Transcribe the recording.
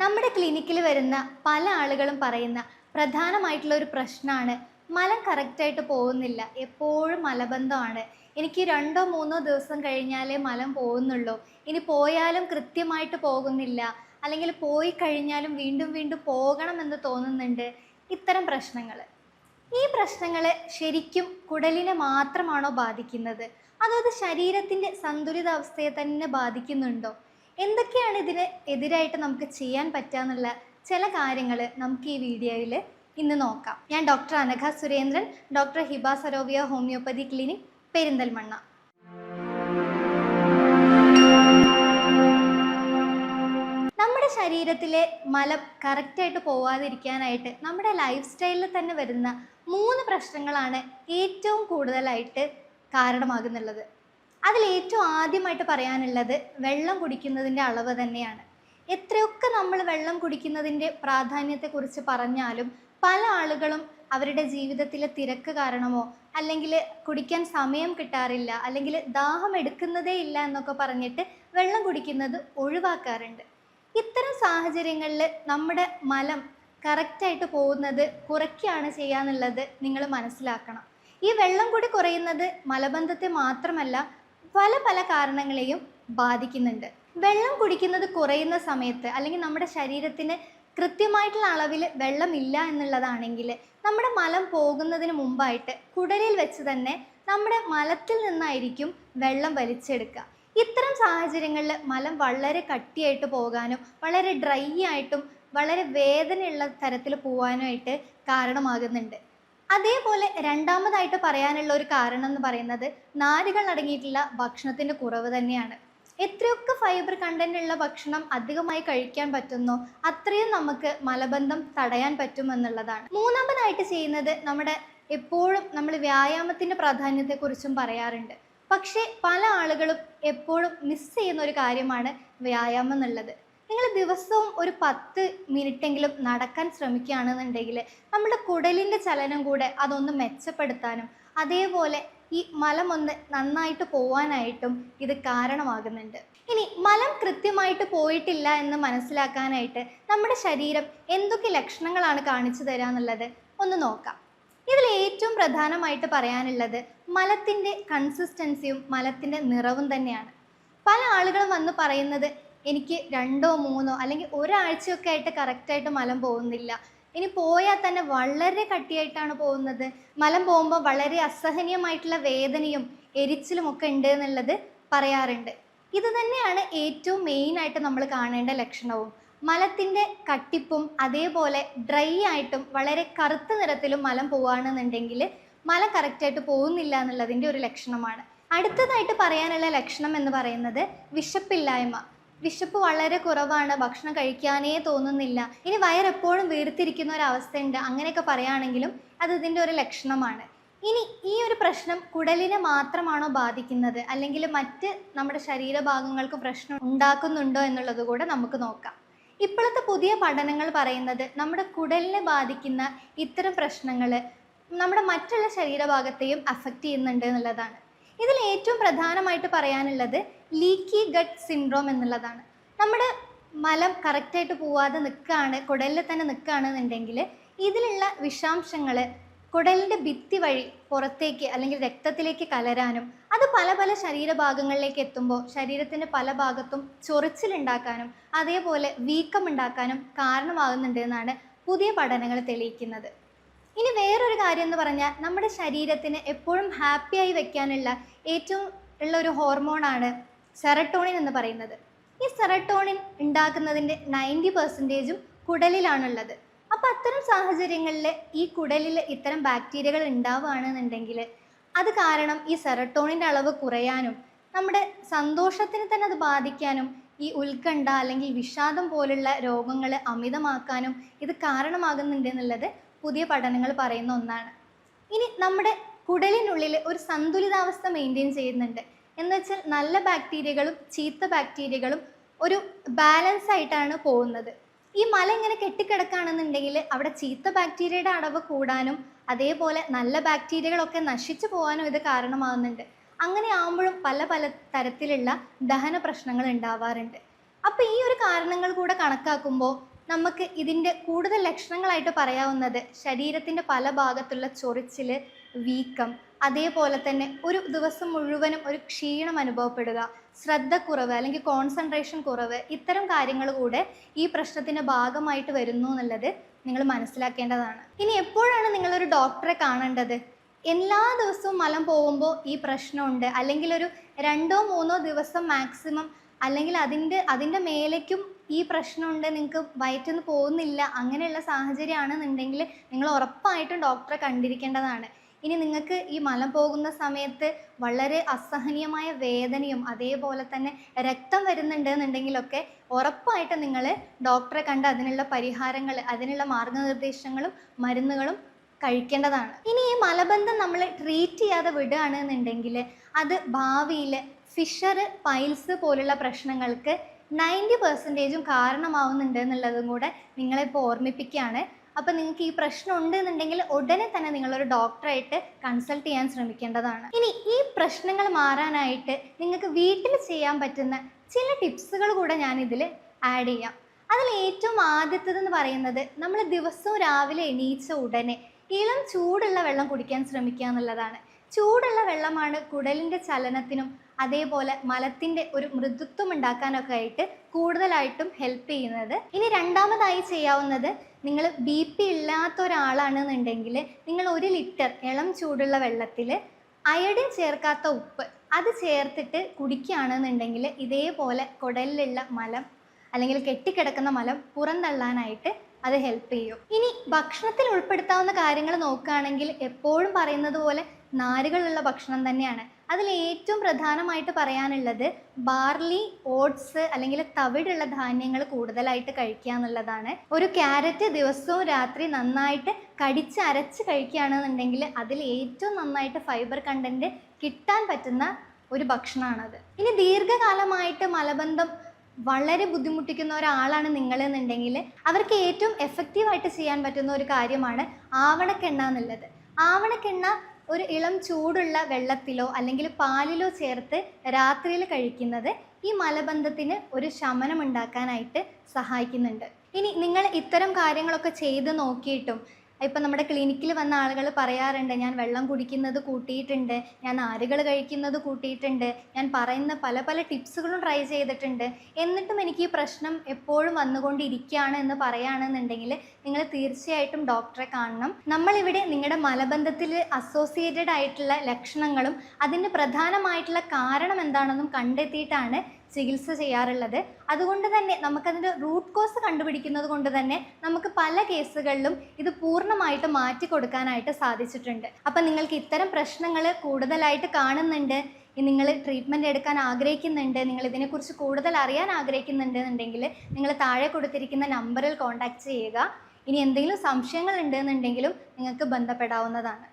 നമ്മുടെ ക്ലിനിക്കിൽ വരുന്ന പല ആളുകളും പറയുന്ന പ്രധാനമായിട്ടുള്ള ഒരു പ്രശ്നമാണ് മലം കറക്റ്റായിട്ട് പോകുന്നില്ല, എപ്പോഴും മലബന്ധമാണ്. എനിക്ക് 2-3 ദിവസം കഴിഞ്ഞാലേ മലം പോകുന്നുള്ളൂ, ഇനി പോയാലും കൃത്യമായിട്ട് പോകുന്നില്ല, അല്ലെങ്കിൽ പോയി കഴിഞ്ഞാലും വീണ്ടും വീണ്ടും പോകണമെന്ന് തോന്നുന്നുണ്ട്. ഇത്തരം പ്രശ്നങ്ങൾ, ഈ പ്രശ്നങ്ങൾ ശരിക്കും കുടലിനെ മാത്രമാണോ ബാധിക്കുന്നത്, അതോ അത് ശരീരത്തിൻ്റെ സന്തുലിതാവസ്ഥയെ തന്നെ ബാധിക്കുന്നുണ്ടോ? എന്തൊക്കെയാണ് ഇതിന് എതിരായിട്ട് നമുക്ക് ചെയ്യാൻ പറ്റുക ചില കാര്യങ്ങൾ നമുക്ക് ഈ വീഡിയോയിൽ ഇന്ന് നോക്കാം. ഞാൻ doctor Anagha Surendran, doctor Hiba Sarovia homeopathy clinic, Perinthalmanna. നമ്മുടെ ശരീരത്തിലെ മലം കറക്റ്റായിട്ട് പോവാതിരിക്കാനായിട്ട് നമ്മുടെ ലൈഫ് സ്റ്റൈലിൽ തന്നെ വരുന്ന 3 പ്രശ്നങ്ങളാണ് ഏറ്റവും കൂടുതലായിട്ട് കാരണമാകുന്നുള്ളത്. അതിൽ ഏറ്റവും ആദ്യമായിട്ട് പറയാനുള്ളത് വെള്ളം കുടിക്കുന്നതിൻ്റെ അളവ് തന്നെയാണ്. എത്രയൊക്കെ നമ്മൾ വെള്ളം കുടിക്കുന്നതിൻ്റെ പ്രാധാന്യത്തെക്കുറിച്ച് പറഞ്ഞാലും പല ആളുകളും അവരുടെ ജീവിതത്തിലെ തിരക്ക് കാരണമോ അല്ലെങ്കിൽ കുടിക്കാൻ സമയം കിട്ടാറില്ല, അല്ലെങ്കിൽ ദാഹം എടുക്കുന്നതേ ഇല്ല എന്നൊക്കെ പറഞ്ഞിട്ട് വെള്ളം കുടിക്കുന്നത് ഒഴിവാക്കാറുണ്ട്. ഇത്തരം സാഹചര്യങ്ങളിൽ നമ്മുടെ മലം കറക്റ്റായിട്ട് പോകുന്നത് കുറയ്ക്കുകയാണ് ചെയ്യാന്നുള്ളത് നിങ്ങൾ മനസ്സിലാക്കണം. ഈ വെള്ളം കൂടി കുറയുന്നത് മലബന്ധത്തെ മാത്രമല്ല, പല കാരണങ്ങളെയും ബാധിക്കുന്നുണ്ട്. വെള്ളം കുടിക്കുന്നത് കുറയുന്ന സമയത്ത്, അല്ലെങ്കിൽ നമ്മുടെ ശരീരത്തിന് കൃത്യമായിട്ടുള്ള അളവിൽ വെള്ളമില്ല എന്നുള്ളതാണെങ്കിൽ, നമ്മുടെ മലം പോകുന്നതിന് മുമ്പായിട്ട് കുടലിൽ വെച്ച് തന്നെ നമ്മുടെ മലത്തിൽ നിന്നായിരിക്കും വെള്ളം വലിച്ചെടുക്കുക. ഇത്തരം സാഹചര്യങ്ങളിൽ മലം വളരെ കട്ടിയായിട്ട് പോകാനും വളരെ ഡ്രൈ ആയിട്ടും വളരെ വേദനയുള്ള തരത്തിൽ പോകാനായിട്ട് കാരണമാകുന്നുണ്ട്. അതേപോലെ രണ്ടാമതായിട്ട് പറയാനുള്ള ഒരു കാരണം എന്ന് പറയുന്നത് നാരുകൾ അടങ്ങിയിട്ടുള്ള ഭക്ഷണത്തിൻ്റെ കുറവ് തന്നെയാണ്. എത്രയൊക്കെ ഫൈബർ കണ്ടന്റ് ഉള്ള ഭക്ഷണം അധികമായി കഴിക്കാൻ പറ്റുന്നോ അത്രയും നമുക്ക് മലബന്ധം തടയാൻ പറ്റുമെന്നുള്ളതാണ്. മൂന്നാമതായിട്ട് ചെയ്യുന്നത്, എപ്പോഴും നമ്മൾ വ്യായാമത്തിൻ്റെ പ്രാധാന്യത്തെക്കുറിച്ചും പറയാറുണ്ട്. പക്ഷേ പല ആളുകളും എപ്പോഴും മിസ് ചെയ്യുന്ന ഒരു കാര്യമാണ് വ്യായാമം എന്നുള്ളത്. നിങ്ങൾ ദിവസവും ഒരു 10 മിനിറ്റെങ്കിലും നടക്കാൻ ശ്രമിക്കുകയാണെന്നുണ്ടെങ്കിൽ നമ്മുടെ കുടലിൻ്റെ ചലനം കൂടെ അതൊന്ന് മെച്ചപ്പെടുത്താനും അതേപോലെ ഈ മലം ഒന്ന് നന്നായിട്ട് പോവാനായിട്ടും ഇത് കാരണമാകുന്നുണ്ട്. ഇനി മലം കൃത്യമായിട്ട് പോയിട്ടില്ല എന്ന് മനസ്സിലാക്കാനായിട്ട് നമ്മുടെ ശരീരം എന്തൊക്കെ ലക്ഷണങ്ങളാണ് കാണിച്ചു തരിക എന്നുള്ളത് ഒന്ന് നോക്കാം. ഇതിൽ ഏറ്റവും പ്രധാനമായിട്ട് പറയാനുള്ളത് മലത്തിൻ്റെ കൺസിസ്റ്റൻസിയും മലത്തിൻ്റെ നിറവും തന്നെയാണ്. പല ആളുകളും വന്ന് പറയുന്നത്, എനിക്ക് 2-3 അല്ലെങ്കിൽ ഒരാഴ്ചയൊക്കെ ആയിട്ട് കറക്റ്റായിട്ട് മലം പോകുന്നില്ല, ഇനി പോയാൽ തന്നെ വളരെ കട്ടിയായിട്ടാണ് പോകുന്നത്, മലം പോകുമ്പോൾ വളരെ അസഹനീയമായിട്ടുള്ള വേദനയും എരിച്ചിലും ഒക്കെ ഉണ്ട് എന്നുള്ളത് പറയാറുണ്ട്. ഇത് തന്നെയാണ് ഏറ്റവും മെയിനായിട്ട് നമ്മൾ കാണേണ്ട ലക്ഷണവും. മലത്തിൻ്റെ കട്ടിപ്പും അതേപോലെ ഡ്രൈ ആയിട്ടും വളരെ കറുത്ത നിറത്തിലും മലം പോവുകയാണെന്നുണ്ടെങ്കിൽ മലം കറക്റ്റായിട്ട് പോകുന്നില്ല എന്നുള്ളതിൻ്റെ ഒരു ലക്ഷണമാണ്. അടുത്തതായിട്ട് പറയാനുള്ള ലക്ഷണം എന്ന് പറയുന്നത് വിശപ്പില്ലായ്മ. വിശപ്പ് വളരെ കുറവാണ്, ഭക്ഷണം കഴിക്കാനേ തോന്നുന്നില്ല, ഇനി വയറെപ്പോഴും വീർത്തിരിക്കുന്ന ഒരവസ്ഥയുണ്ട്, അങ്ങനെയൊക്കെ പറയുകയാണെങ്കിലും അത് ഇതിൻ്റെ ഒരു ലക്ഷണമാണ്. ഇനി ഈ ഒരു പ്രശ്നം കുടലിനെ മാത്രമാണോ ബാധിക്കുന്നത്, അല്ലെങ്കിൽ മറ്റ് നമ്മുടെ ശരീരഭാഗങ്ങൾക്ക് പ്രശ്നം ഉണ്ടാക്കുന്നുണ്ടോ എന്നുള്ളത് കൂടെ നമുക്ക് നോക്കാം. ഇപ്പോഴത്തെ പുതിയ പഠനങ്ങൾ പറയുന്നത് നമ്മുടെ കുടലിനെ ബാധിക്കുന്ന ഇത്തരം പ്രശ്നങ്ങൾ നമ്മുടെ മറ്റുള്ള ശരീരഭാഗത്തെയും അഫക്റ്റ് ചെയ്യുന്നുണ്ട് എന്നുള്ളതാണ്. ഇതിൽ ഏറ്റവും പ്രധാനമായിട്ട് പറയാനുള്ളത് ലീക്കി ഗട്ട് സിൻഡ്രോം എന്നുള്ളതാണ്. നമ്മുടെ മലം കറക്റ്റായിട്ട് പോവാതെ നിൽക്കുകയാണ്, കുടലിൽ തന്നെ നിൽക്കുകയാണെന്നുണ്ടെങ്കിൽ ഇതിലുള്ള വിഷാംശങ്ങൾ കുടലിൻ്റെ ഭിത്തി വഴി പുറത്തേക്ക് അല്ലെങ്കിൽ രക്തത്തിലേക്ക് കലരാനും അത് പല ശരീരഭാഗങ്ങളിലേക്ക് എത്തുമ്പോൾ ശരീരത്തിൻ്റെ പല ഭാഗത്തും ചൊറിച്ചിലുണ്ടാക്കാനും അതേപോലെ വീക്കമുണ്ടാക്കാനും കാരണമാകുന്നുണ്ട് എന്നാണ് പുതിയ പഠനങ്ങൾ തെളിയിക്കുന്നത്. ഇനി വേറൊരു കാര്യം എന്ന് പറഞ്ഞാൽ, നമ്മുടെ ശരീരത്തിന് എപ്പോഴും ഹാപ്പിയായി വെക്കാനുള്ള ഏറ്റവും ഉള്ള ഒരു ഹോർമോണാണ് സെറട്ടോണിൻ എന്ന് പറയുന്നത്. ഈ സെറട്ടോണിൻ ഉണ്ടാക്കുന്നതിൻ്റെ 90% കുടലിലാണുള്ളത്. അപ്പോൾ അത്തരം സാഹചര്യങ്ങളിൽ ഈ കുടലിൽ ഇത്തരം ബാക്ടീരിയകൾ ഉണ്ടാവുകയാണെന്നുണ്ടെങ്കിൽ അത് കാരണം ഈ സെറട്ടോണിൻ്റെ അളവ് കുറയാനും നമ്മുടെ സന്തോഷത്തിന് തന്നെ അത് ബാധിക്കാനും ഈ ഉത്കണ്ഠ അല്ലെങ്കിൽ വിഷാദം പോലുള്ള രോഗങ്ങൾ അമിതമാക്കാനും ഇത് കാരണമാകുന്നുണ്ട് എന്നുള്ളത് പുതിയ പഠനങ്ങൾ പറയുന്ന ഒന്നാണ്. ഇനി നമ്മുടെ കുടലിനുള്ളിൽ ഒരു സന്തുലിതാവസ്ഥ മെയിൻറ്റെയിൻ ചെയ്യുന്നുണ്ട് എന്ന് വെച്ചാൽ നല്ല ബാക്ടീരിയകളും ചീത്ത ബാക്ടീരിയകളും ഒരു ബാലൻസ് ആയിട്ടാണ് പോകുന്നത്. ഈ മല ഇങ്ങനെ കെട്ടിക്കിടക്കുകയാണെന്നുണ്ടെങ്കിൽ അവിടെ ചീത്ത ബാക്ടീരിയയുടെ അളവ് കൂടാനും അതേപോലെ നല്ല ബാക്ടീരിയകളൊക്കെ നശിച്ചു പോകാനും ഇത് കാരണമാകുന്നുണ്ട്. അങ്ങനെ ആകുമ്പോഴും പല തരത്തിലുള്ള ദഹന പ്രശ്നങ്ങൾ ഉണ്ടാവാറുണ്ട്. അപ്പോൾ ഈ ഒരു കാരണങ്ങൾ കൂടെ കണക്കാക്കുമ്പോൾ നമുക്ക് ഇതിൻ്റെ കൂടുതൽ ലക്ഷണങ്ങളായിട്ട് പറയാവുന്നത് ശരീരത്തിൻ്റെ പല ഭാഗത്തുള്ള ചൊറിച്ചിൽ, വീക്കം, അതേപോലെ തന്നെ ഒരു ദിവസം മുഴുവനും ഒരു ക്ഷീണം അനുഭവപ്പെടുക, ശ്രദ്ധക്കുറവ് അല്ലെങ്കിൽ കോൺസെൻട്രേഷൻ കുറവ്, ഇത്തരം കാര്യങ്ങൾ കൂടെ ഈ പ്രശ്നത്തിൻ്റെ ഭാഗമായിട്ട് വരുന്നു എന്നുള്ളത് നിങ്ങൾ മനസ്സിലാക്കേണ്ടതാണ്. ഇനി എപ്പോഴാണ് നിങ്ങളൊരു ഡോക്ടറെ കാണേണ്ടത്? എല്ലാ ദിവസവും മലം പോകുമ്പോൾ ഈ പ്രശ്നമുണ്ട്, അല്ലെങ്കിൽ ഒരു 2-3 ദിവസം മാക്സിമം, അല്ലെങ്കിൽ അതിൻ്റെ മേലേക്കും ഈ പ്രശ്നമുണ്ട്, നിങ്ങൾക്ക് വയറ്റിൽ നിന്ന് പോകുന്നില്ല, അങ്ങനെയുള്ള സാഹചര്യമാണെന്നുണ്ടെങ്കിൽ നിങ്ങൾ ഉറപ്പായിട്ടും ഡോക്ടറെ കണ്ടിരിക്കേണ്ടതാണ്. ഇനി നിങ്ങൾക്ക് ഈ മലം പോകുന്ന സമയത്ത് വളരെ അസഹനീയമായ വേദനയും അതേപോലെ തന്നെ രക്തം വരുന്നുണ്ട് എന്നുണ്ടെങ്കിലൊക്കെ ഉറപ്പായിട്ടും നിങ്ങൾ ഡോക്ടറെ കണ്ട് അതിനുള്ള പരിഹാരങ്ങൾ, അതിനുള്ള മാർഗനിർദ്ദേശങ്ങളും മരുന്നുകളും കഴിക്കേണ്ടതാണ്. ഇനി ഈ മലബന്ധം നമ്മൾ ട്രീറ്റ് ചെയ്യാതെ വിടുകയാണെന്നുണ്ടെങ്കിൽ അത് ഭാവിയിൽ ഫിഷർ, പൈൽസ് പോലുള്ള പ്രശ്നങ്ങൾക്ക് 90% കാരണമാവുന്നുണ്ട് എന്നുള്ളതും കൂടെ നിങ്ങളിപ്പോൾ ഓർമ്മിപ്പിക്കുകയാണ്. അപ്പോൾ നിങ്ങൾക്ക് ഈ പ്രശ്നം ഉണ്ട് എന്നുണ്ടെങ്കിൽ ഉടനെ തന്നെ നിങ്ങളൊരു ഡോക്ടറായിട്ട് കൺസൾട്ട് ചെയ്യാൻ ശ്രമിക്കേണ്ടതാണ്. ഇനി ഈ പ്രശ്നങ്ങൾ മാറാനായിട്ട് നിങ്ങൾക്ക് വീട്ടിൽ ചെയ്യാൻ പറ്റുന്ന ചില ടിപ്സുകൾ കൂടെ ഞാനിതിൽ ആഡ് ചെയ്യാം. അതിൽ ഏറ്റവും ആദ്യത്തേതെന്ന് പറയുന്നത്, നമ്മൾ ദിവസവും രാവിലെ എണീച്ച ഉടനെ ഇളം ചൂടുള്ള വെള്ളം കുടിക്കാൻ ശ്രമിക്കുക എന്നുള്ളതാണ്. ചൂടുള്ള വെള്ളമാണ് കുടലിൻ്റെ ചലനത്തിനും അതേപോലെ മലത്തിൻ്റെ ഒരു മൃദുത്വം ഉണ്ടാക്കാനൊക്കെ ആയിട്ട് കൂടുതലായിട്ടും ഹെൽപ്പ് ചെയ്യുന്നത്. ഇനി രണ്ടാമതായി ചെയ്യാവുന്നത്, നിങ്ങൾ BP ഇല്ലാത്ത ഒരാളാണെന്നുണ്ടെങ്കിൽ നിങ്ങൾ 1 ലിറ്റർ ഇളം ചൂടുള്ള വെള്ളത്തിൽ അയഡിൻ ചേർക്കാത്ത ഉപ്പ് അത് ചേർത്തിട്ട് കുടിക്കുകയാണെന്നുണ്ടെങ്കിൽ ഇതേപോലെ കുടലിലുള്ള മലം അല്ലെങ്കിൽ കെട്ടിക്കിടക്കുന്ന മലം പുറന്തള്ളാനായിട്ട് അത് ഹെൽപ്പ് ചെയ്യും. ഇനി ഭക്ഷണത്തിൽ ഉൾപ്പെടുത്താവുന്ന കാര്യങ്ങൾ നോക്കുകയാണെങ്കിൽ എപ്പോഴും പറയുന്നത് പോലെ നാരുകളുള്ള ഭക്ഷണം തന്നെയാണ്. അതിൽ ഏറ്റവും പ്രധാനമായിട്ട് പറയാനുള്ളത് ബാർലി, ഓട്സ് അല്ലെങ്കിൽ തവിടുള്ള ധാന്യങ്ങൾ കൂടുതലായിട്ട് കഴിക്കുക എന്നുള്ളതാണ്. ഒരു ക്യാരറ്റ് ദിവസവും രാത്രി നന്നായിട്ട് കടിച്ചരച്ച് കഴിക്കുകയാണെന്നുണ്ടെങ്കിൽ അതിൽ ഏറ്റവും നന്നായിട്ട് ഫൈബർ കണ്ടൻറ്റ് കിട്ടാൻ പറ്റുന്ന ഒരു ഭക്ഷണമാണത്. ഇനി ദീർഘകാലമായിട്ട് മലബന്ധം വളരെ ബുദ്ധിമുട്ടിക്കുന്ന ഒരാളാണ് നിങ്ങളെന്നുണ്ടെങ്കിൽ അവർക്ക് ഏറ്റവും എഫക്റ്റീവായിട്ട് ചെയ്യാൻ പറ്റുന്ന ഒരു കാര്യമാണ് ആവണക്കെണ്ണ എന്നുള്ളത്. ആവണക്കെണ്ണ ഒരു ഇളം ചൂടുള്ള വെള്ളത്തിലോ അല്ലെങ്കിൽ പാലിലോ ചേർത്ത് രാത്രിയിൽ കഴിക്കുന്നത് ഈ മലബന്ധത്തിന് ഒരു ശമനം ഉണ്ടാക്കാനായിട്ട് സഹായിക്കുന്നുണ്ട്. ഇനി നിങ്ങൾ ഇത്തരം കാര്യങ്ങളൊക്കെ ചെയ്ത് നോക്കിയിട്ടും ഇപ്പം നമ്മുടെ ക്ലിനിക്കിൽ വന്ന ആളുകൾ പറയാറുണ്ട്, ഞാൻ വെള്ളം കുടിക്കുന്നത് കൂട്ടിയിട്ടുണ്ട്, ഞാൻ നാരുകൾ കഴിക്കുന്നത് കൂട്ടിയിട്ടുണ്ട്, ഞാൻ പറയുന്ന പല പല ടിപ്സുകളും ട്രൈ ചെയ്തിട്ടുണ്ട്, എന്നിട്ടും എനിക്ക് ഈ പ്രശ്നം എപ്പോഴും വന്നുകൊണ്ടിരിക്കുകയാണ് എന്ന് പറയുകയാണെന്നുണ്ടെങ്കിൽ നിങ്ങൾ തീർച്ചയായിട്ടും ഡോക്ടറെ കാണണം. നമ്മളിവിടെ നിങ്ങളുടെ മലബന്ധത്തിൽ അസോസിയേറ്റഡ് ആയിട്ടുള്ള ലക്ഷണങ്ങളും അതിൻ്റെ പ്രധാനമായിട്ടുള്ള കാരണം എന്താണെന്നും കണ്ടെത്തിയിട്ടാണ് ചികിത്സ ചെയ്യാറുള്ളത്. അതുകൊണ്ട് തന്നെ നമുക്കതിൻ്റെ റൂട്ട് കോസ് കണ്ടുപിടിക്കുന്നത് കൊണ്ട് തന്നെ നമുക്ക് പല കേസുകളിലും ഇത് പൂർണ്ണമായിട്ട് മാറ്റി കൊടുക്കാനായിട്ട് സാധിച്ചിട്ടുണ്ട്. അപ്പം നിങ്ങൾക്ക് ഇത്തരം പ്രശ്നങ്ങൾ കൂടുതലായിട്ട് കാണുന്നുണ്ട്, നിങ്ങൾ ട്രീറ്റ്മെൻറ്റ് എടുക്കാൻ ആഗ്രഹിക്കുന്നുണ്ട്, നിങ്ങൾ ഇതിനെക്കുറിച്ച് കൂടുതൽ അറിയാൻ ആഗ്രഹിക്കുന്നുണ്ട് എന്നുണ്ടെങ്കിൽ നിങ്ങൾ താഴെ കൊടുത്തിരിക്കുന്ന നമ്പറിൽ കോൺടാക്റ്റ് ചെയ്യുക. ഇനി എന്തെങ്കിലും സംശയങ്ങൾ ഉണ്ടെന്നുണ്ടെങ്കിലും നിങ്ങൾക്ക് ബന്ധപ്പെടാവുന്നതാണ്.